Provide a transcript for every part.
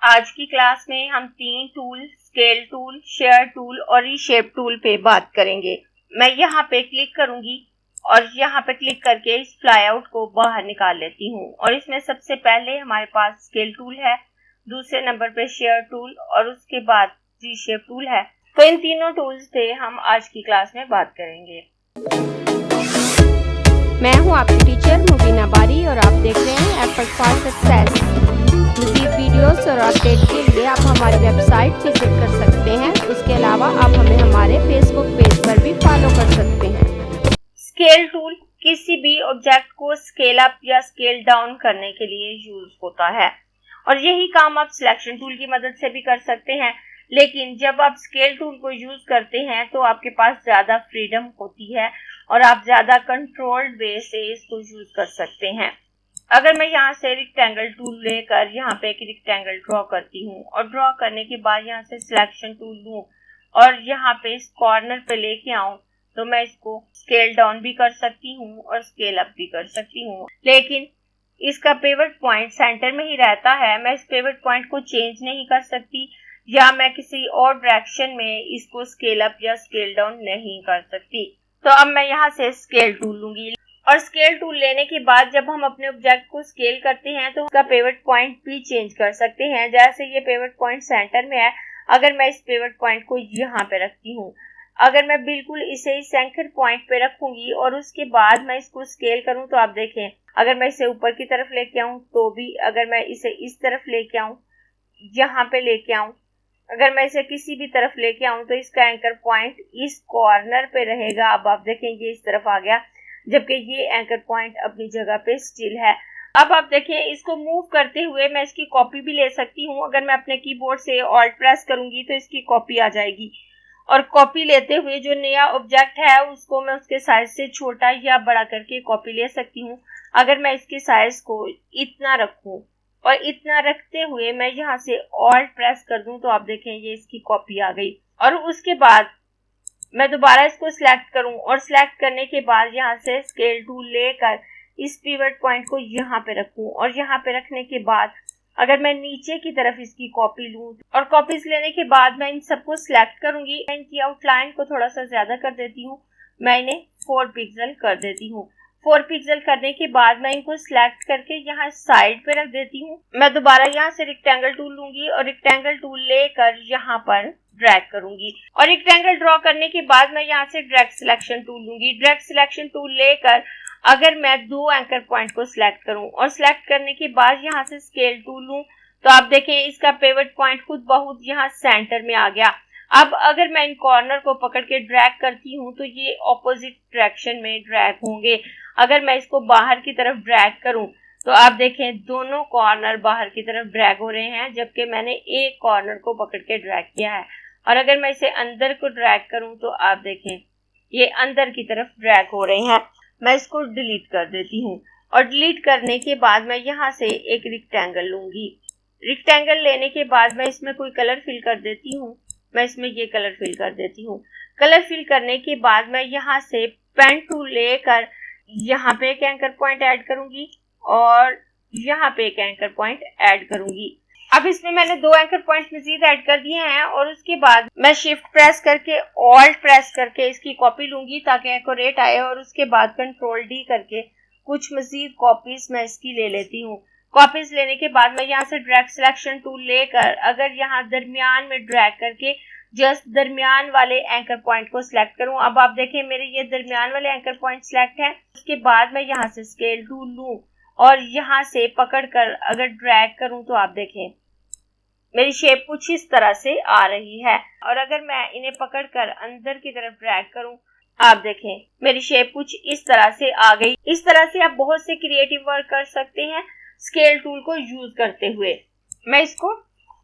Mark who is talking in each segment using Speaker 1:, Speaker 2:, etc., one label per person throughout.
Speaker 1: आज की क्लास में हम 3 tool, scale tool, share tool और रीशेप टूल पे बात करेंगे। मैं यहाँ पे क्लिक करूंगी और यहाँ पे क्लिक करके इस फ्लाईआउट को बाहर निकाल लेती हूँ। और इसमें सबसे पहले हमारे पास स्केल टूल है, दूसरे नंबर पे शेयर टूल और उसके बाद रीशेप टूल है। तो इन तीनों टूल्स पे हम आज की क्लास में बात करेंगे।
Speaker 2: मैं हूं आपकी टीचर मुबीना बारी और आप देख रहे हैं एफर्ट फॉर सक्सेस। मज़ीद वीडियोस और अपडेट के लिए आप हमारी वेबसाइट विजिट कर सकते हैं। उसके अलावा आप हमें हमारे फेसबुक पेज पर भी फॉलो कर सकते हैं।
Speaker 1: स्केल टूल किसी भी ऑब्जेक्ट को स्केल अप या स्केल डाउन करने के लिए यूज होता है और यही काम आप सिलेक्शन टूल की मदद से भी कर सकते हैं। लेकिन जब आप स्केल टूल को यूज करते हैं तो आपके पास ज्यादा फ्रीडम होती है और आप ज्यादा कंट्रोल्ड वे से इसको यूज कर सकते हैं। अगर मैं यहाँ से रेक्टेंगल टूल लेकर यहाँ पे एक रेक्टेंगल ड्रॉ करती हूँ और ड्रॉ करने के बाद यहाँ से सिलेक्शन टूल लूँ और यहाँ पे इस कॉर्नर पे लेके आऊँ तो मैं इसको स्केल डाउन भी कर सकती हूँ और स्केल अप भी कर सकती हूँ। लेकिन इसका पिवट पॉइंट सेंटर में ही रहता है। मैं इस पिवट पॉइंट को चेंज नहीं कर सकती या मैं किसी और डायरेक्शन में इसको स्केल अप या स्केल डाउन नहीं कर सकती। तो अब मैं यहाँ से स्केल टूल लूंगी और स्केल टूल लेने के बाद जब हम अपने ऑब्जेक्ट को स्केल करते हैं तो उसका पिवट पॉइंट भी चेंज कर सकते हैं। जैसे ये पिवट पॉइंट सेंटर में है, अगर मैं इस पिवट पॉइंट को यहाँ पे रखती हूँ, अगर मैं बिल्कुल इसे इस एंकर पॉइंट पे रखूंगी और उसके बाद मैं इसको स्केल करूँ तो आप देखें, अगर मैं इसे ऊपर की तरफ लेके आऊँ तो भी, अगर मैं इसे इस तरफ लेके आऊँ, यहाँ पे लेके आऊँ, अगर मैं इसे किसी भी तरफ लेके आऊँ तो इसका एंकर पॉइंट इस कॉर्नर पे रहेगा। अब आप देखें ये इस तरफ आ गया, जबकि ये एंकर पॉइंट अपनी जगह पे स्टिल है। अब आप देखें, इसको मूव करते हुए मैं इसकी कॉपी भी ले सकती हूँ। अगर मैं अपने कीबोर्ड से ऑल्ट प्रेस करूंगी तो इसकी कॉपी आ जाएगी और कॉपी लेते हुए जो नया ऑब्जेक्ट है उसको मैं उसके साइज से छोटा या बड़ा करके कॉपी ले सकती हूँ। अगर मैं इसके साइज को इतना रखूं और इतना रखते हुए मैं यहाँ से ऑल्ट प्रेस कर दूं तो आप देखें ये इसकी कॉपी आ गई। और उसके बाद मैं दोबारा इसको सिलेक्ट करूं और सिलेक्ट करने के बाद यहाँ से स्केल टूल लेकर इस पिवट पॉइंट को यहाँ पे रखूं और यहाँ पे रखने के बाद अगर मैं नीचे की तरफ इसकी कॉपी लूं और कॉपीज लेने के बाद मैं इन सबको सिलेक्ट करूंगी। इनकी आउटलाइन को थोड़ा सा ज्यादा कर देती हूँ, मैं इन्हें 4 पिक्सल कर देती हूँ। 4 पिक्सल करने के बाद मैं इनको सिलेक्ट करके यहाँ साइड पे रख देती हूँ। मैं दोबारा यहाँ से रेक्टेंगल टूल लूंगी और रेक्टेंगल टूल लेकर यहाँ पर ड्रैग करूंगी और रेक्टेंगल ड्रॉ करने के बाद मैं यहाँ से ड्रैग सिलेक्शन टूल लूंगी। ड्रैग सिलेक्शन टूल लेकर अगर मैं 2 एंकर पॉइंट को सिलेक्ट करूं और सिलेक्ट करने के बाद यहाँ से स्केल टूल लूं तो आप देखें इसका पिवट पॉइंट खुद बहुत यहाँ सेंटर में आ गया। अब अगर मैं इन कॉर्नर को पकड़ के ड्रैग करती हूँ तो ये ऑपोजिट डायरेक्शन में ड्रैग होंगे। अगर मैं इसको बाहर की तरफ ड्रैग करूं तो आप देखें दोनों कॉर्नर बाहर की तरफ ड्रैग हो रहे हैं, जबकि मैंने एक कॉर्नर को पकड़ के ड्रैग किया है। और अगर मैं इसे अंदर को ड्रैग करूं तो आप देखें ये अंदर की तरफ ड्रैग हो रहे हैं। मैं इसको डिलीट कर देती हूँ और डिलीट करने के बाद मैं यहाँ से एक रेक्टेंगल लूंगी। रेक्टेंगल लेने के बाद मैं इसमें कोई कलर फिल कर देती हूँ। मैं इसमें ये कलर फिल कर देती हूँ। कलर फिल करने के बाद मैं यहाँ से पेन टूल लेकर यहाँ पे एक एंकर पॉइंट ऐड करूंगी और यहाँ पे एक एंकर पॉइंट ऐड करूंगी। अब इसमें मैंने 2 एंकर पॉइंट मजीद ऐड कर दिए हैं और उसके बाद मैं शिफ्ट प्रेस करके ऑल्ट प्रेस करके इसकी कॉपी लूंगी ताकि एक्यूरेट आए और उसके बाद कंट्रोल डी करके कुछ मजीद कॉपीज मैं इसकी ले लेती हूँ। कॉपीज लेने के बाद मैं यहाँ से ड्रैग सिलेक्शन टूल लेकर अगर यहाँ दरमियान में ड्रैग करके जस्ट दरमियान वाले एंकर पॉइंट को सिलेक्ट करूं। अब आप देखें मेरे ये दरमियान वाले एंकर पॉइंट सिलेक्ट है। उसके बाद मैं यहाँ से स्केल टूल लूं और यहाँ से पकड़कर अगर ड्रैग करूं तो आप देखें मेरी शेप कुछ इस तरह से आ रही है। और अगर मैं इन्हें पकड़कर अंदर की तरफ ड्रैग करूं, आप देखें मेरी शेप कुछ इस तरह से आ गई। इस तरह से आप बहुत से क्रिएटिव वर्क कर सकते हैं स्केल टूल को यूज करते हुए। मैं इसको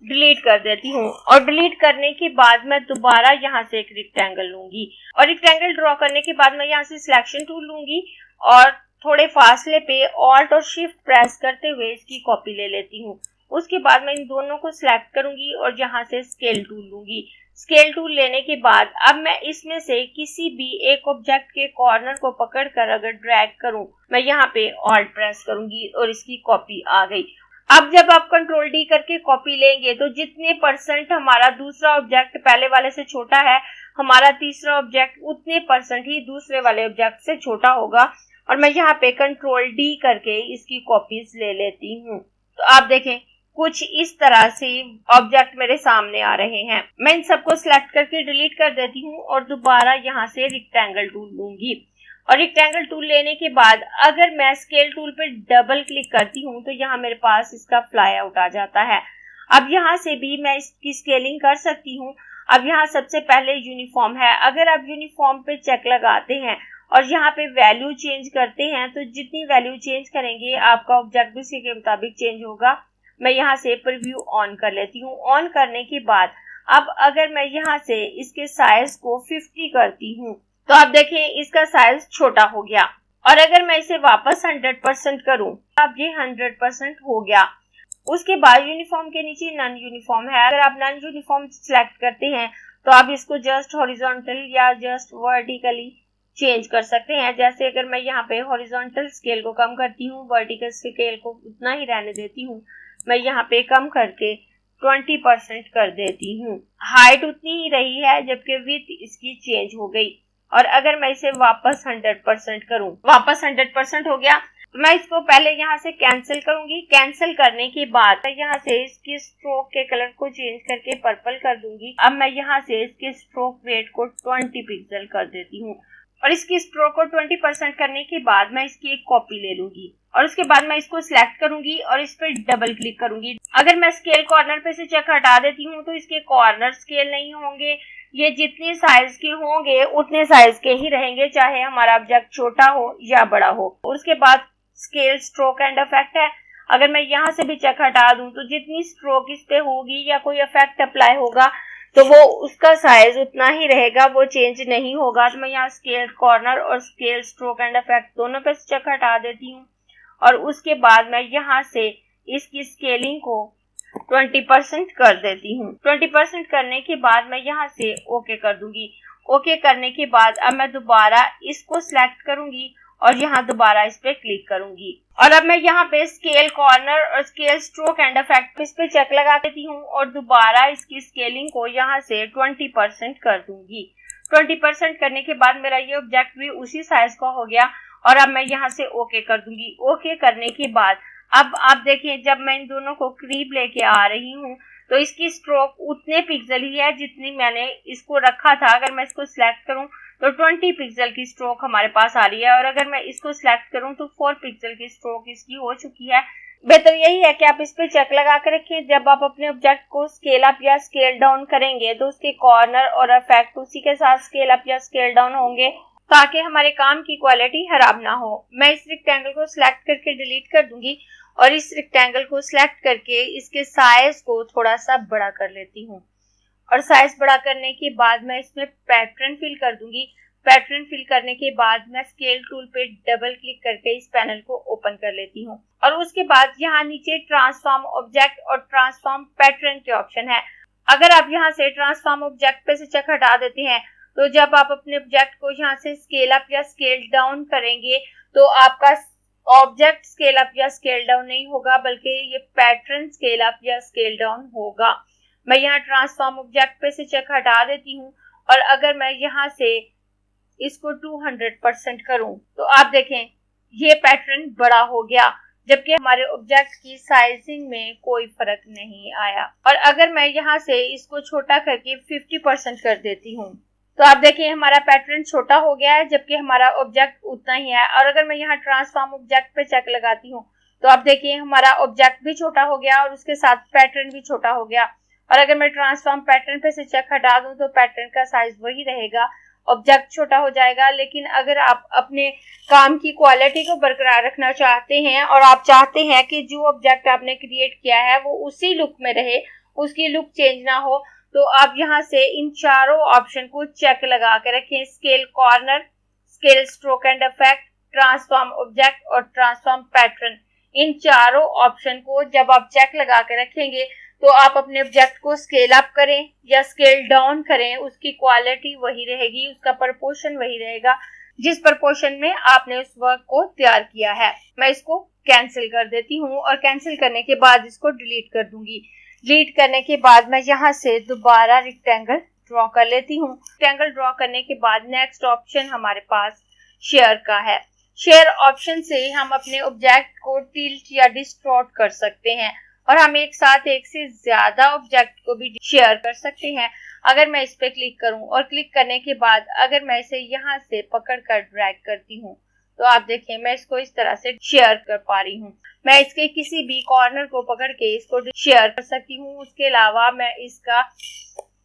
Speaker 1: डिलीट कर देती हूँ और डिलीट करने के बाद मैं दोबारा यहाँ से एक रेक्टेंगल लूंगी और रेक्टेंगल ड्रॉ करने के बाद मैं यहाँ से सिलेक्शन टूल लूंगी और थोड़े फासले पे ऑल्ट और शिफ्ट प्रेस करते हुए इसकी कॉपी ले लेती हूँ। उसके बाद मैं इन दोनों को सिलेक्ट करूंगी और यहाँ से स्केल टूल लूंगी। स्केल टूल लेने के बाद अब मैं इसमें से किसी भी एक ऑब्जेक्ट के कॉर्नर को पकड़कर अगर ड्रैग करूं, मैं यहाँ पे ऑल्ट प्रेस करूंगी और इसकी कॉपी आ गई। अब जब आप कंट्रोल डी करके कॉपी लेंगे तो जितने % हमारा दूसरा ऑब्जेक्ट पहले वाले से छोटा है, हमारा तीसरा ऑब्जेक्ट उतने % ही दूसरे वाले ऑब्जेक्ट से छोटा होगा। और मैं यहाँ पे कंट्रोल डी करके इसकी कॉपीज ले लेती हूँ। तो आप देखें कुछ इस तरह से ऑब्जेक्ट मेरे सामने आ रहे हैं। मैं इन सबको सिलेक्ट करके डिलीट कर देती हूँ और दोबारा यहाँ से रेक्टेंगल टूल लूंगी। और रेक्टेंगल टूल लेने के बाद अगर मैं स्केल टूल पे डबल क्लिक करती हूँ तो यहाँ मेरे पास इसका फ्लाई आउट आ जाता है। अब यहाँ से भी मैं इसकी स्केलिंग कर सकती हूँ। अब यहाँ सबसे पहले यूनिफॉर्म है। अगर आप यूनिफॉर्म पे चेक लगाते हैं और यहाँ पे वैल्यू चेंज करते हैं तो जितनी वैल्यू चेंज करेंगे आपका ऑब्जेक्ट भी उसी के मुताबिक चेंज होगा। मैं यहाँ से प्रीव्यू ऑन कर लेती हूँ। ऑन करने के बाद अब अगर मैं यहाँ से इसके साइज को 50 करती हूँ तो आप देखें इसका साइज छोटा हो गया। और अगर मैं इसे वापस 100% करूं अब ये 100% हो गया। उसके बाद यूनिफॉर्म के नीचे नॉन यूनिफॉर्म है। अगर आप नॉन यूनिफॉर्म सिलेक्ट करते हैं तो आप इसको जस्ट हॉरिजॉन्टल या जस्ट वर्टिकली चेंज कर सकते हैं। जैसे अगर मैं यहाँ पे हॉरिजॉन्टल स्केल को कम करती हूँ, वर्टिकल स्केल को उतना ही रहने देती हूँ, मैं यहाँ पे कम करके 20% कर देती हूँ। हाइट उतनी ही रही है जबकि विड्थ इसकी चेंज हो गई। और अगर मैं इसे वापस 100% करूं, वापस 100% हो गया। मैं इसको पहले यहाँ से कैंसिल करूंगी। कैंसिल करने के बाद यहाँ से इसकी स्ट्रोक के कलर को चेंज करके पर्पल कर दूंगी। अब मैं यहाँ से इसके स्ट्रोक वेट को 20 पिक्सल कर देती हूँ। और इसकी स्ट्रोक को 20% करने के बाद मैं इसकी एक कॉपी ले लूंगी और उसके बाद मैं इसको सिलेक्ट करूंगी और इस पर डबल क्लिक करूंगी। अगर मैं स्केल कॉर्नर पे से चेक हटा देती हूँ तो इसके कॉर्नर स्केल नहीं होंगे। ये जितने साइज के होंगे उतने साइज के ही रहेंगे, चाहे हमारा ऑब्जेक्ट छोटा हो या बड़ा हो। और उसके बाद स्केल स्ट्रोक एंड इफेक्ट है। अगर मैं यहाँ से भी चेक हटा दूं तो जितनी स्ट्रोक इस पे होगी या कोई इफेक्ट अप्लाई होगा तो वो उसका साइज उतना ही रहेगा, वो चेंज नहीं होगा। तो मैं यहाँ स्केल कॉर्नर और स्केल स्ट्रोक एंड इफेक्ट दोनों पे चेक हटा देती हूँ। और उसके बाद मैं यहाँ से इसकी स्केलिंग को 20% कर देती हूँ। 20% करने के बाद मैं यहाँ से ओके कर दूंगी। ओके करने के बाद अब मैं दोबारा इसको सिलेक्ट करूंगी और यहाँ दोबारा इस पे क्लिक करूंगी। और अब मैं यहाँ पे स्केल कॉर्नर और स्केल स्ट्रोक एंड इफेक्ट इस पे चेक लगा देती हूँ और दोबारा इसकी स्केलिंग को यहाँ से 20% कर दूंगी। 20% करने के बाद मेरा ये ऑब्जेक्ट भी उसी साइज का हो गया और अब मैं यहाँ से ओके कर दूंगी। ओके करने के बाद अब आप देखें जब मैं इन दोनों को करीब लेके आ रही हूँ तो इसकी स्ट्रोक उतने पिक्सल ही है जितनी मैंने इसको रखा था। अगर मैं इसको सिलेक्ट करूँ तो 20 पिक्सल की स्ट्रोक हमारे पास आ रही है और अगर मैं इसको सिलेक्ट करूं तो 4 पिक्सल की स्ट्रोक इसकी हो चुकी है। बेहतर यही है कि आप इस पे चेक लगा कर रखें। जब आप अपने ऑब्जेक्ट को स्केल अप या स्केल डाउन करेंगे तो उसके कॉर्नर और इफेक्ट उसी के साथ स्केल अप या स्केल डाउन होंगे ताकि हमारे काम की क्वालिटी खराब ना हो। मैं इस रेक्टेंगल को सिलेक्ट करके डिलीट कर दूंगी और इस रेक्टेंगल को सिलेक्ट करके इसके साइज को थोड़ा सा बड़ा कर लेती हूँ। और साइज बड़ा करने के बाद मैं इसमें पैटर्न फिल कर दूंगी। पैटर्न फिल करने के बाद मैं स्केल टूल पे डबल क्लिक करके इस पैनल को ओपन कर लेती हूँ। और उसके बाद यहाँ नीचे ट्रांसफॉर्म ऑब्जेक्ट और ट्रांसफॉर्म पैटर्न के ऑप्शन है। अगर आप यहाँ से ट्रांसफॉर्म ऑब्जेक्ट पे से चेक हटा देते हैं तो जब आप अपने ऑब्जेक्ट को यहाँ से स्केल अप या स्केल डाउन करेंगे तो आपका ऑब्जेक्ट स्केल अप या स्केल डाउन नहीं होगा बल्कि ये पैटर्न स्केल अप या स्केल डाउन होगा। मैं यहाँ ट्रांसफॉर्म ऑब्जेक्ट पे से चेक हटा देती हूँ और अगर मैं यहाँ से इसको 200% करूं तो आप देखें ये पैटर्न बड़ा हो गया जबकि हमारे ऑब्जेक्ट की साइजिंग में कोई फर्क नहीं आया। और अगर मैं यहाँ से इसको छोटा करके 50% कर देती हूँ तो आप देखिए हमारा पैटर्न छोटा हो गया है जबकि हमारा ऑब्जेक्ट उतना ही है। और अगर मैं यहाँ ट्रांसफॉर्म ऑब्जेक्ट पे चेक लगाती हूँ तो आप देखिए हमारा ऑब्जेक्ट भी छोटा हो गया और उसके साथ पैटर्न भी छोटा हो गया। और अगर मैं ट्रांसफॉर्म पैटर्न पे से चेक हटा दूं तो पैटर्न का साइज वही रहेगा, ऑब्जेक्ट छोटा हो जाएगा। लेकिन अगर आप अपने काम की क्वालिटी को बरकरार रखना चाहते हैं और आप चाहते हैं कि जो ऑब्जेक्ट आपने क्रिएट किया है वो उसी लुक में रहे, उसकी लुक चेंज ना हो, तो आप यहाँ से इन चारों ऑप्शन को चेक लगा के रखें। Scale corner, scale stroke and effect, transform object और ट्रांसफॉर्म पैटर्न, इन चारों ऑप्शन को जब आप चेक लगा के रखेंगे तो आप अपने ऑब्जेक्ट को स्केल अप करें या स्केल डाउन करें, उसकी क्वालिटी वही रहेगी, उसका प्रपोर्शन वही रहेगा जिस प्रपोर्शन में आपने उस वर्क को तैयार किया है। मैं इसको कैंसिल कर देती हूँ और कैंसिल करने के बाद इसको डिलीट कर दूंगी। डिलीट करने के बाद मैं यहाँ से दोबारा रेक्टेंगल ड्रॉ कर लेती हूँ। रेक्टेंगल ड्रॉ करने के बाद नेक्स्ट ऑप्शन हमारे पास शेयर का है। शेयर ऑप्शन से हम अपने ऑब्जेक्ट को टिल्ट या डिस्टॉर्ट कर सकते हैं और हम एक साथ एक से ज्यादा ऑब्जेक्ट को भी शेयर कर सकते हैं। अगर मैं इस पे क्लिक करूं और क्लिक करने के बाद अगर मैं इसे यहाँ से पकड़ कर ड्रैग करती हूँ तो आप देखें मैं इसको इस तरह से शेयर कर पा रही हूँ। मैं इसके किसी भी कॉर्नर को पकड़ के इसको शेयर कर सकती हूँ। उसके अलावा मैं इसका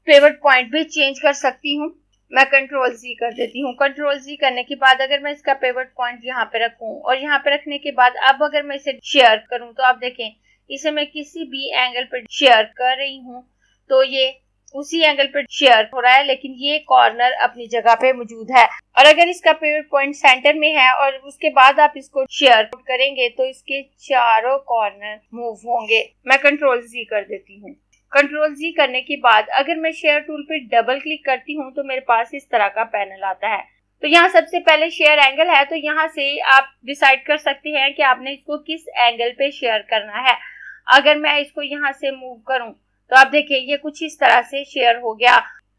Speaker 1: पिवट पॉइंट भी चेंज कर सकती हूँ। मैं कंट्रोल Z कर देती हूँ। कंट्रोल Z करने के बाद अगर मैं इसका पिवट पॉइंट यहाँ पे रखूँ और यहाँ पे रखने के बाद अब अगर मैं इसे शेयर करूँ तो आप देखें इसे मैं किसी भी एंगल पर शेयर कर रही हूँ तो ये उसी एंगल पर शेयर हो रहा है, लेकिन ये कॉर्नर अपनी जगह पे मौजूद है। और अगर इसका पिवट पॉइंट सेंटर में है और उसके बाद आप इसको शेयर करेंगे तो इसके चारों कॉर्नर मूव होंगे। मैं कंट्रोल Z कर देती हूँ। कंट्रोल Z करने के बाद अगर मैं शेयर टूल पे डबल क्लिक करती हूँ तो मेरे पास इस तरह का पैनल आता है। तो यहाँ सबसे पहले शेयर एंगल है, तो यहाँ से आप डिसाइड कर सकते हैं कि आपने इसको किस एंगल पे शेयर करना है। अगर मैं इसको यहाँ से मूव करूँ तो आप देखिए ये कुछ इस तरह से शेयर हो गया।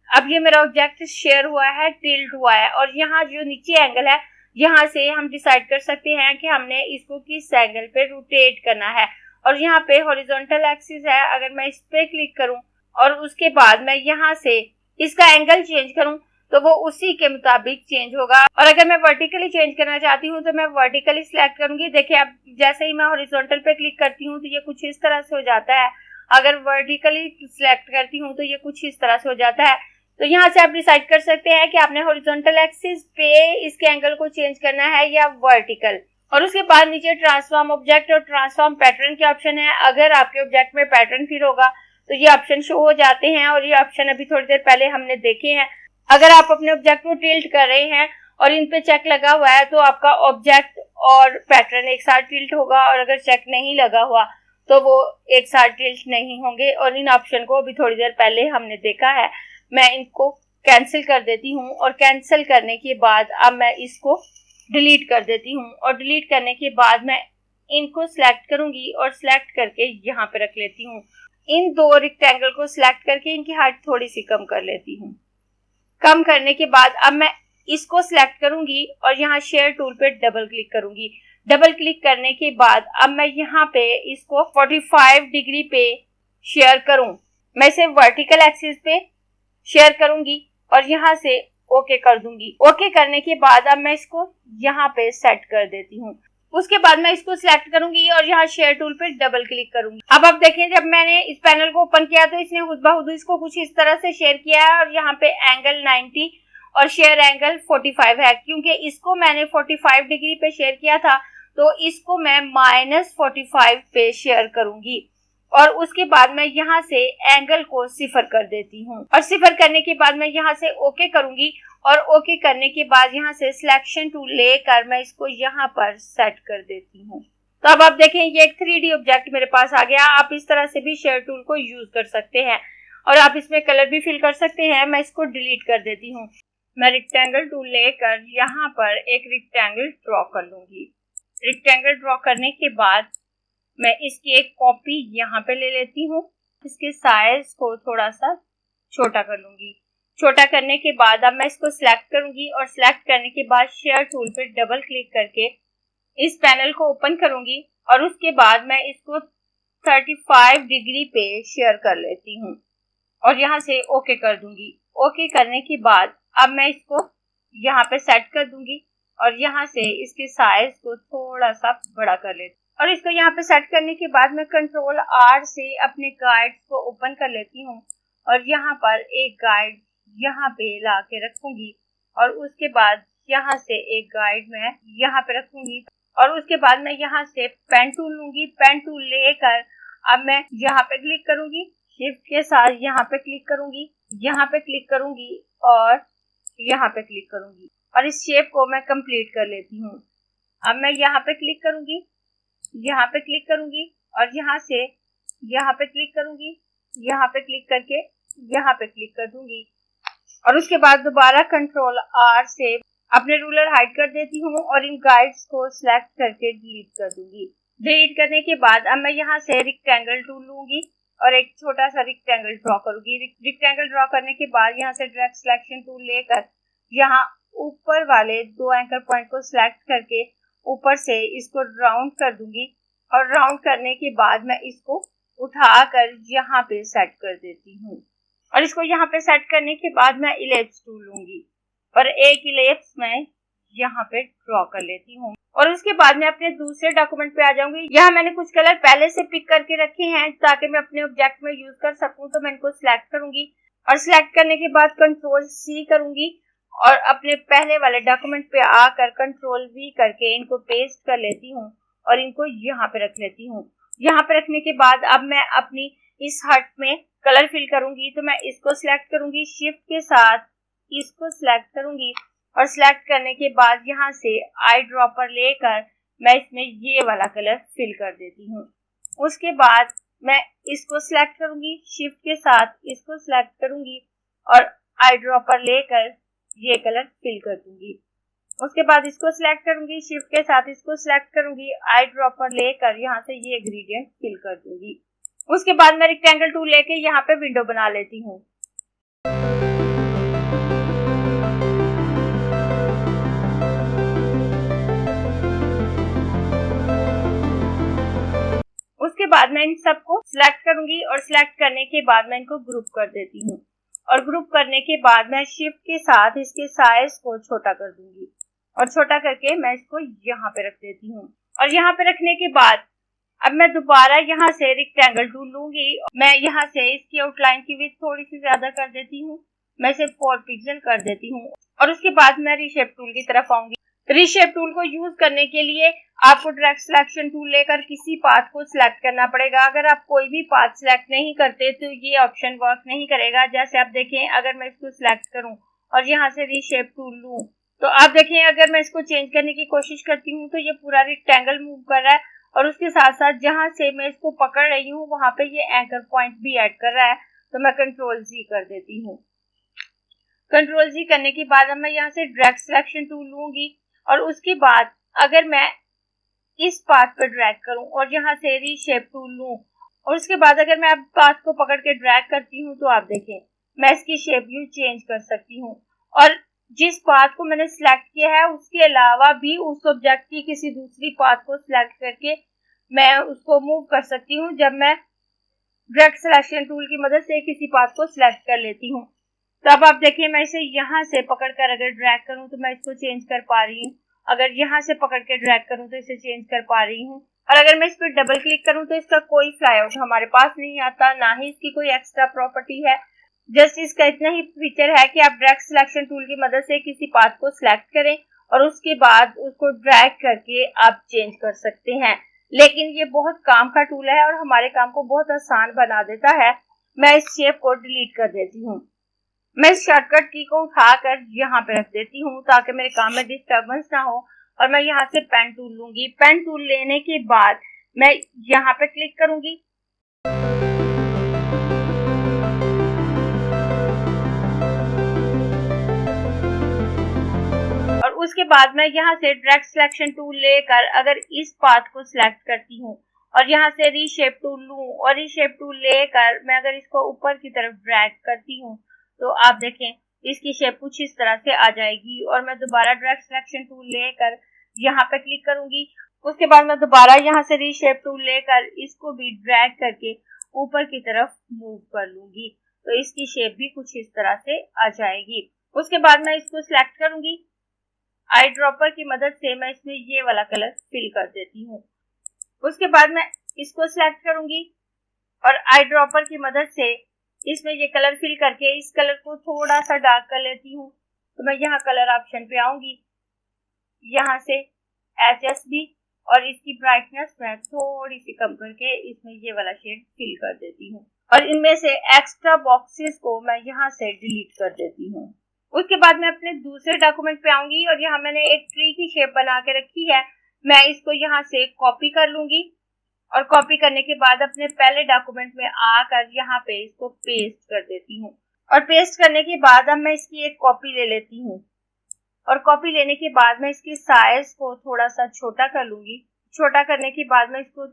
Speaker 1: अब ये मेरा ऑब्जेक्ट शेयर हुआ है, टिल्ट हुआ है और यहाँ जो नीचे एंगल है यहाँ से हम डिसाइड कर सकते हैं कि हमने इसको किस एंगल पे रोटेट करना है। और यहाँ पे हॉरिजॉन्टल एक्सिस है, अगर मैं इस पे क्लिक करूं और उसके बाद मैं यहाँ से इसका एंगल चेंज करूं तो वो उसी के मुताबिक चेंज होगा। और अगर मैं वर्टिकली चेंज करना चाहती हूँ तो मैं वर्टिकली सिलेक्ट करूंगी। देखिए अब जैसे ही मैं हॉरिजॉन्टल पे क्लिक करती हूँ तो ये कुछ इस तरह से हो जाता है। अगर वर्टिकली सिलेक्ट करती हूँ तो ये कुछ इस तरह से हो जाता है। तो यहाँ से आप डिसाइड कर सकते हैं कि आपने हॉरिजॉन्टल एक्सिस पे इसके एंगल को चेंज करना है या वर्टिकल। और उसके बाद नीचे ट्रांसफॉर्म ऑब्जेक्ट और ट्रांसफॉर्म पैटर्न के ऑप्शन है। अगर आपके ऑब्जेक्ट में पैटर्न फिर होगा तो ये ऑप्शन शो हो जाते हैं और ये ऑप्शन अभी थोड़ी देर पहले हमने देखे हैं। अगर आप अपने ऑब्जेक्ट को टिल्ट कर रहे हैं और इन पे चेक लगा हुआ है तो आपका ऑब्जेक्ट और पैटर्न एक साथ टिल्ट होगा और अगर चेक नहीं लगा हुआ तो वो एक साथ टिल्ट नहीं होंगे। और इन ऑप्शन को अभी थोड़ी देर पहले हमने देखा है। मैं इनको कैंसिल कर देती हूँ और कैंसिल करने के बाद अब मैं इसको डिलीट कर देती हूँ। और डिलीट करने के बाद मैं इनको सिलेक्ट करूंगी और सिलेक्ट करके यहाँ पे रख लेती हूँ। इन दो रेक्टेंगल को सिलेक्ट करके इनकी हाइट थोड़ी सी कम कर लेती हूँ। कम करने के बाद अब मैं इसको सिलेक्ट करूंगी और यहाँ शेयर टूल पे डबल क्लिक करूंगी। डबल क्लिक करने के बाद अब मैं यहाँ पे इसको 45 डिग्री पे शेयर करूं। मैं इसे वर्टिकल एक्सिस पे शेयर करूंगी और यहाँ से ओके कर दूंगी। ओके करने के बाद अब मैं इसको यहाँ पे सेट कर देती हूँ। उसके बाद मैं इसको सिलेक्ट करूंगी और यहाँ शेयर टूल पे डबल क्लिक करूंगी। अब आप देखें जब मैंने इस पैनल को ओपन किया तो इसने खुद ब खुद इसको कुछ इस तरह से शेयर किया है और यहाँ पे एंगल 90 और शेयर एंगल 45 है। क्योंकि इसको मैंने 45 डिग्री पे शेयर किया था तो इसको मैं -45 पे शेयर करूंगी। और उसके बाद मैं यहाँ से एंगल को 0 कर देती हूँ और 0 करने के बाद मैं यहाँ से ओके करूंगी। और ओके करने के बाद यहाँ से सिलेक्शन टूल लेकर मैं इसको यहाँ पर सेट कर देती हूँ। तो अब आप देखें ये एक 3D ऑब्जेक्ट मेरे पास आ गया। आप इस तरह से भी शेयर टूल को यूज कर सकते हैं और आप इसमें कलर भी फिल कर सकते हैं। मैं इसको डिलीट कर देती हूँ। मैं रेक्टेंगल टूल लेकर यहाँ पर एक रेक्टेंगल ड्रॉ कर लूंगी। रेक्टेंगल ड्रॉ करने के बाद मैं इसकी एक कॉपी यहाँ पे ले लेती हूँ। इसके साइज को थोड़ा सा छोटा कर लूंगी। छोटा करने के बाद अब मैं इसको सिलेक्ट करूंगी और सिलेक्ट करने के बाद शेयर टूल पे डबल क्लिक करके इस पैनल को ओपन करूंगी और उसके बाद मैं इसको 35 डिग्री पे शेयर कर लेती हूँ और यहाँ से ओके कर दूंगी। ओके करने के बाद अब मैं इसको यहाँ पे सेट कर दूंगी और यहाँ से इसके साइज को थोड़ा सा बड़ा कर लेती हूँ। और इसको यहाँ पे सेट करने के बाद मैं कंट्रोल R से अपने गाइड्स को ओपन कर लेती हूँ और यहाँ पर एक गाइड यहाँ पे ला के रखूंगी और उसके बाद यहाँ से एक गाइड मैं यहाँ पे रखूंगी और उसके बाद मैं यहाँ से पेन टूल लूंगी। पेन टूल लेकर अब मैं यहाँ पे क्लिक करूंगी, शिफ्ट के साथ यहाँ पे क्लिक करूंगी, यहाँ पे क्लिक करूंगी और यहाँ पे क्लिक करूंगी और इस शेप को मैं कंप्लीट कर लेती हूँ। अब मैं यहाँ पे क्लिक करूंगी, यहाँ पे क्लिक करूंगी और यहाँ से यहाँ पे क्लिक करूंगी, यहाँ पे क्लिक करके यहाँ पे क्लिक कर दूंगी और उसके बाद दोबारा कंट्रोल R से अपने रूलर हाइड कर देती हूँ और इन गाइड्स को सिलेक्ट करके डिलीट कर दूंगी। डिलीट करने के बाद अब मैं यहाँ से रेक्टेंगल टूल लूंगी और एक छोटा सा रेक्टेंगल ड्रॉ करूंगी। रेक्टेंगल ड्रॉ करने के बाद यहाँ से ड्रैग सिलेक्शन टूल लेकर यहाँ ऊपर वाले 2 एंकर पॉइंट को सिलेक्ट करके ऊपर से इसको राउंड कर दूंगी और राउंड करने के बाद मैं इसको उठाकर यहाँ पे सेट कर देती हूँ। और इसको यहाँ पे सेट करने के बाद मैं इलिप्स टूल लूंगी और एक इलिप्स मैं यहाँ पे ड्रॉ कर लेती हूँ। और उसके बाद मैं अपने दूसरे डॉक्यूमेंट पे आ जाऊंगी। यहाँ मैंने कुछ कलर पहले से पिक करके रखे हैं ताकि मैं अपने ऑब्जेक्ट में यूज कर सकूं, तो मैं इनको सिलेक्ट करूंगी और सिलेक्ट करने के बाद कंट्रोल सी करूंगी और अपने पहले वाले डॉक्यूमेंट पे आकर कंट्रोल वी करके इनको पेस्ट कर लेती हूँ और इनको यहाँ पे रख लेती हूँ। यहाँ पे रखने के बाद अब मैं अपनी इस हट में कलर फिल करूंगी, तो मैं इसको सिलेक्ट करूंगी, शिफ्ट के साथ इसको सिलेक्ट करूंगी और सिलेक्ट करने के बाद यहाँ से आई ड्रॉपर लेकर मैं इसमें ये वाला कलर फिल कर देती हूँ। उसके बाद मैं इसको सिलेक्ट करूंगी, शिफ्ट के साथ इसको सिलेक्ट करूंगी और आई ड्रॉपर लेकर ये कलर फिल कर दूंगी। उसके बाद इसको सिलेक्ट करूंगी, शिफ्ट के साथ इसको सिलेक्ट करूंगी, आई ड्रॉपर लेकर यहाँ से ये ग्रेडियंट फिल कर दूंगी। उसके बाद मैं रेक्टेंगल टूल लेके यहाँ पे विंडो बना लेती हूँ। उसके बाद मैं इन सबको सिलेक्ट करूंगी और सिलेक्ट करने के बाद मैं इनको ग्रुप कर देती हूँ और ग्रुप करने के बाद मैं शिफ्ट के साथ इसके साइज को छोटा कर दूंगी और छोटा करके मैं इसको यहाँ पे रख देती हूँ। और यहाँ पे रखने के बाद अब मैं दोबारा यहाँ से रेक्टेंगल टूल लूंगी। मैं यहाँ से इसकी आउटलाइन की विड्थ थोड़ी सी ज्यादा कर देती हूँ, मैं इसे 4 पिक्सल कर देती हूँ और उसके बाद मैं रीशेप टूल की तरफ आऊंगी। रीशेप टूल को यूज करने के लिए आपको डायरेक्ट सिलेक्शन टूल लेकर किसी पाथ को सिलेक्ट करना पड़ेगा। अगर आप कोई भी पाथ सिलेक्ट नहीं करते तो ये ऑप्शन वर्क नहीं करेगा। जैसे आप देखें, अगर मैं इसको सिलेक्ट करूं और यहाँ से रीशेप टूल लूं तो आप देखें अगर मैं इसको चेंज करने की कोशिश करती हूँ तो ये पूरा रेक्टेंगल मूव कर रहा है और उसके साथ साथ जहां से मैं इसको पकड़ रही हूँ वहां पे ये एंकर पॉइंट भी ऐड कर रहा है। तो मैं कंट्रोल जी कर देती हूँ। कंट्रोल जी करने के बाद अब मैं यहाँ से ड्रैग सिलेक्शन टूल लूंगी और उसके बाद अगर मैं इस पाथ पर ड्रैग करूं और यहाँ से रीशेप टूल लूं और उसके बाद अगर मैं अब पाथ को पकड़ के ड्रैग करती हूँ तो आप देखें मैं इसकी शेप यूं चेंज कर सकती हूँ और जिस पाथ को मैंने सिलेक्ट किया है उसके अलावा भी उस ऑब्जेक्ट की किसी दूसरी पाथ को सिलेक्ट करके मैं उसको मूव कर सकती हूँ जब मैं ड्रैग सिलेक्शन टूल की मदद से किसी पाथ को सिलेक्ट कर लेती हूँ। तो अब आप देखिए मैं इसे यहाँ से पकड़कर अगर ड्रैग करूँ तो मैं इसको चेंज कर पा रही हूँ, अगर यहाँ से पकड़ के ड्रैग करूँ तो इसे चेंज कर पा रही हूँ और अगर मैं इस पर डबल क्लिक करूँ तो इसका कोई फ्लाई आउट हमारे पास नहीं आता, ना ही इसकी कोई एक्स्ट्रा प्रॉपर्टी है। जस्ट इसका इतना ही फीचर है कि आप ड्रैग सिलेक्शन टूल की मदद से किसी पाथ को सिलेक्ट करें और उसके बाद उसको ड्रैग करके आप चेंज कर सकते हैं। लेकिन ये बहुत काम का टूल है और हमारे काम को बहुत आसान बना देता है। मैं इस शेप को डिलीट कर देती हूँ। मैं इस शॉर्टकट की को उठाकर यहाँ पे रख देती हूँ ताकि मेरे काम में डिस्टर्बेंस ना हो और मैं यहाँ से पेन टूल लूंगी। पेन टूल लेने के बाद मैं यहाँ पे क्लिक करूंगी और उसके बाद मैं यहाँ से ड्रैग सिलेक्शन टूल लेकर अगर इस पाथ को सिलेक्ट करती हूँ और यहाँ से रीशेप टूल लूं और रीशेप टूल लेकर मैं अगर इसको ऊपर की तरफ ड्रैग करती हूँ तो आप देखें इसकी शेप कुछ इस तरह से आ जाएगी और मैं दोबारा ड्रैग सिलेक्शन टूल लेकर यहाँ पे क्लिक करूंगी। उसके बाद मैं दोबारा यहाँ से रीशेप टूल लेकर इसको भी ड्रैग करके ऊपर की तरफ मूव कर लूंगी तो इसकी शेप भी कुछ इस तरह से आ जाएगी। उसके बाद मैं इसको सिलेक्ट करूंगी, आई ड्रॉपर की मदद से मैं इसमें ये वाला कलर फिल कर देती हूँ। उसके बाद मैं इसको सिलेक्ट करूंगी और आई ड्रॉपर की मदद से इसमें ये कलर फिल करके इस कलर को थोड़ा सा डार्क कर लेती हूँ। तो मैं यहाँ कलर ऑप्शन पे आऊंगी, यहाँ से HSB और इसकी ब्राइटनेस मैं थोड़ी सी कम करके इसमें ये वाला शेड फिल कर देती हूँ और इनमें से एक्स्ट्रा बॉक्सेस को मैं यहाँ से डिलीट कर देती हूँ। उसके बाद मैं अपने दूसरे डॉक्यूमेंट पे आऊंगी और यहाँ मैंने एक ट्री की शेप बना के रखी है। मैं इसको यहाँ से कॉपी कर लूंगी और कॉपी करने के बाद अपने पहले डॉक्यूमेंट में आकर यहाँ पे इसको पेस्ट कर देती हूँ और पेस्ट करने के बाद अब मैं इसकी एक कॉपी ले लेती हूँ और कॉपी लेने के बाद मैं इसकी साइज को थोड़ा सा छोटा कर लूंगी छोटा करने के बाद मैं इसको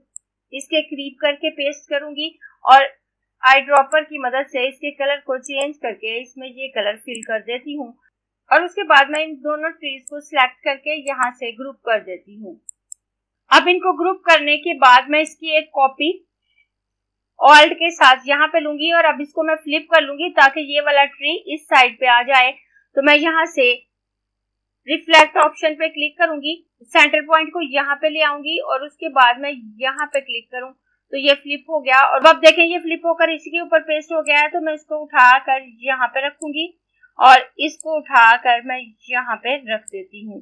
Speaker 1: इसके करीब करके पेस्ट करूंगी और आई ड्रॉपर की मदद से इसके कलर को चेंज करके इसमें ये कलर फिल कर देती हूँ। और उसके बाद मैं इन दोनों ट्रीज को सिलेक्ट करके यहाँ से ग्रुप कर देती हूँ। अब इनको ग्रुप करने के बाद मैं इसकी एक कॉपी ऑल्ट के साथ यहाँ पे लूंगी और अब इसको मैं फ्लिप कर लूंगी ताकि ये वाला ट्री इस साइड पे आ जाए। तो मैं यहाँ से रिफ्लेक्ट ऑप्शन पे क्लिक करूंगी, सेंटर पॉइंट को यहाँ पे ले आऊंगी और उसके बाद मैं यहाँ पे क्लिक करूं तो ये फ्लिप हो गया। और अब देखें ये फ्लिप होकर इसी के ऊपर पेस्ट हो गया है। तो मैं इसको उठाकर यहाँ पे रखूंगी और इसको उठाकर मैं यहाँ पे रख देती हूँ।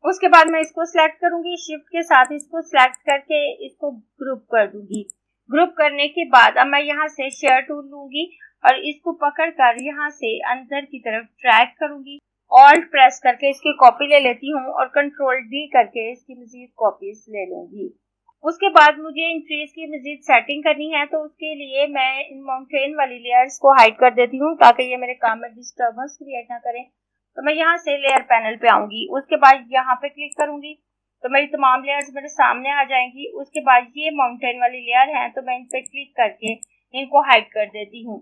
Speaker 1: उसके बाद मैं इसको सिलेक्ट करूंगी, शिफ्ट के साथ इसको सिलेक्ट करके इसको ग्रुप कर दूंगी। ग्रुप करने के बाद अब मैं यहाँ से शेयर टूल लूंगी और इसको पकड़कर यहाँ से अंदर की तरफ ड्रैग करूंगी। ऑल्ट प्रेस करके इसकी कॉपी ले लेती हूँ और कंट्रोल डी करके इसकी मजीद कॉपीज ले लूंगी। उसके बाद मुझे इन ट्रीज की मजीद सेटिंग करनी है, तो उसके लिए मैं इन माउंटेन वाली लेयर्स को हाइड कर देती हूँ ताकि ये मेरे काम में डिस्टर्बेंस क्रिएट ना करें। तो मैं यहाँ से लेयर पैनल पे आऊंगी, उसके बाद यहाँ पे क्लिक करूंगी तो मेरी तमाम लेयर्स मेरे सामने आ जाएंगी। उसके बाद ये माउंटेन वाली लेयर है तो मैं इन पे क्लिक करके इनको हाइड कर देती हूँ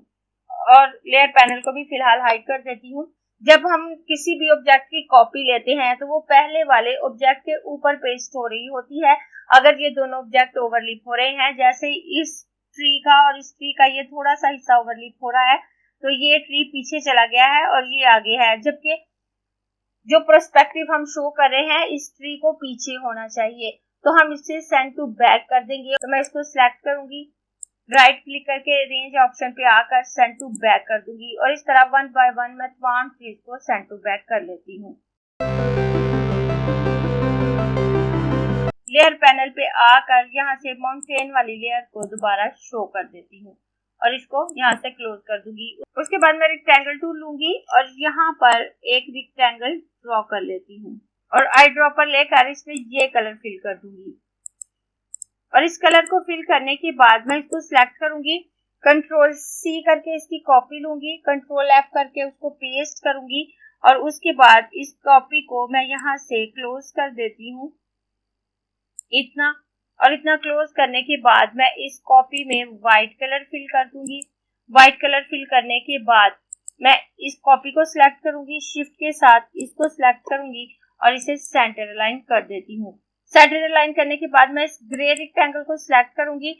Speaker 1: और लेयर पैनल को भी फिलहाल हाइड कर देती हूँ। जब हम किसी भी ऑब्जेक्ट की कॉपी लेते हैं तो वो पहले वाले ऑब्जेक्ट के ऊपर पेस्ट हो रही होती है। अगर ये दोनों ऑब्जेक्ट ओवरलिप हो रहे हैं, जैसे इस ट्री का और इस ट्री का ये थोड़ा सा हिस्सा ओवरलिप हो रहा है तो ये ट्री पीछे चला गया है और ये आगे है, जबकि जो पर्सपेक्टिव हम शो कर रहे हैं इस ट्री को पीछे होना चाहिए। तो हम इसे सेंड टू बैक कर देंगे। तो मैं इसको सिलेक्ट करूंगी, राइट क्लिक करके रेंज ऑप्शन पे आकर सेंड टू बैक कर दूंगी और इस तरह वन बाय वन मैं तमाम ट्रीज को सेंड टू बैक कर लेती हूँ। लेयर पैनल पे आकर यहाँ से माउंटेन वाली लेयर को दोबारा शो कर देती हूँ और इसको यहाँ से क्लोज कर दूंगी। उसके बाद मैं रेक्टेंगल टूल लूंगी और यहाँ पर एक रेक्टेंगल ड्रॉ कर लेती हूँ और आई ड्रॉपर लेकर इसमें ये कलर फिल कर दूंगी। और इस कलर को फिल करने के बाद मैं इसको सिलेक्ट करूंगी, कंट्रोल सी करके इसकी कॉपी लूंगी, कंट्रोल एफ करके उसको पेस्ट करूंगी और उसके बाद इस कॉपी को मैं यहाँ से क्लोज कर देती हूँ इतना। और इतना क्लोज करने के बाद मैं इस कॉपी में व्हाइट कलर फिल कर दूंगी। व्हाइट कलर फिल करने के बाद मैं इस कॉपी को सिलेक्ट करूंगी, शिफ्ट के साथ इसको सिलेक्ट करूंगी और इसे सेंटर अलाइन कर देती हूँ। सेंटर अलाइन करने के बाद मैं इस ग्रे रेक्टेंगल को सिलेक्ट करूंगी।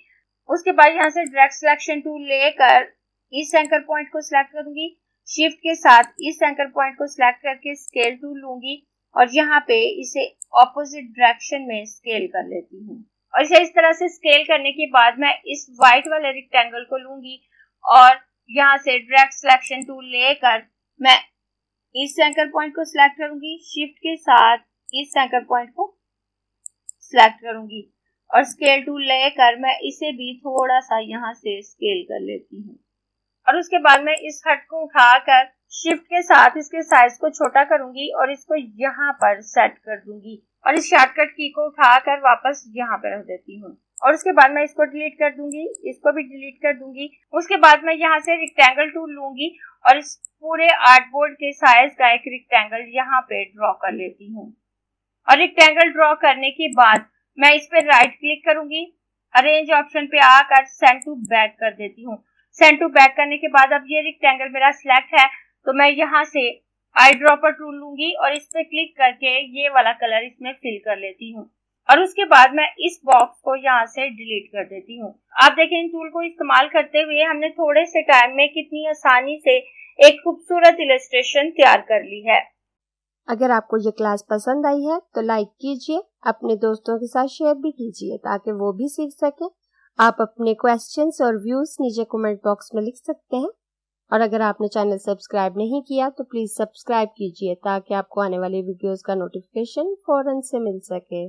Speaker 1: उसके बाद यहाँ से डायरेक्ट सिलेक्शन टूल लेकर इस एंकर पॉइंट को सिलेक्ट करूंगी, शिफ्ट के साथ इस एंकर पॉइंट को सिलेक्ट करके स्केल टूल लूंगी और यहाँ पे इसे ऑपोजिट डायरेक्शन में स्केल कर लेती हूँ। और इसे इस तरह से स्केल करने के बाद मैं इस व्हाइट वाले रेक्टेंगल को लूंगी और यहाँ से डायरेक्ट सिलेक्शन टूल लेकर मैं इस एंकर पॉइंट को सिलेक्ट करूंगी, शिफ्ट के साथ इस एंकर पॉइंट को सिलेक्ट करूंगी और स्केल टूल लेकर मैं इसे भी थोड़ा सा यहाँ से स्केल कर लेती हूँ। और उसके बाद मैं इस हट को उठाकर शिफ्ट के साथ इसके साइज को छोटा करूंगी और इसको यहाँ पर सेट कर दूंगी और इस शॉर्टकट की को उठाकर वापस यहाँ पे रख देती हूँ। और उसके बाद मैं इसको डिलीट कर दूंगी, इसको भी डिलीट कर दूंगी। उसके बाद मैं यहाँ से रेक्टेंगल टूल लूंगी और इस पूरे आर्टबोर्ड के साइज का एक रेक्टेंगल यहाँ पे ड्रॉ कर लेती हूँ। और रेक्टेंगल ड्रॉ करने के बाद मैं इस पे राइट क्लिक करूंगी, अरेंज ऑप्शन पे आकर सेंड टू बैक कर देती हूँ। सेंड टू बैक करने के बाद अब ये रेक्टेंगल मेरा सिलेक्ट है तो मैं यहाँ से आई ड्रॉपर टूल लूंगी और इस पे क्लिक करके ये वाला कलर इसमें फिल कर लेती हूँ और उसके बाद मैं इस बॉक्स को यहाँ से डिलीट कर देती हूँ। आप देखें इन टूल को इस्तेमाल करते हुए हमने थोड़े से टाइम में कितनी आसानी से एक खूबसूरत इलस्ट्रेशन तैयार कर ली है।
Speaker 2: अगर आपको ये क्लास पसंद आई है तो लाइक कीजिए, अपने दोस्तों के साथ शेयर भी कीजिए ताकि वो भी सीख सके। आप अपने क्वेश्चंस और व्यूज नीचे कमेंट बॉक्स में लिख सकते हैं और अगर आपने चैनल सब्सक्राइब नहीं किया तो प्लीज सब्सक्राइब कीजिए ताकि आपको आने वाली वीडियोस का नोटिफिकेशन फौरन से मिल सके।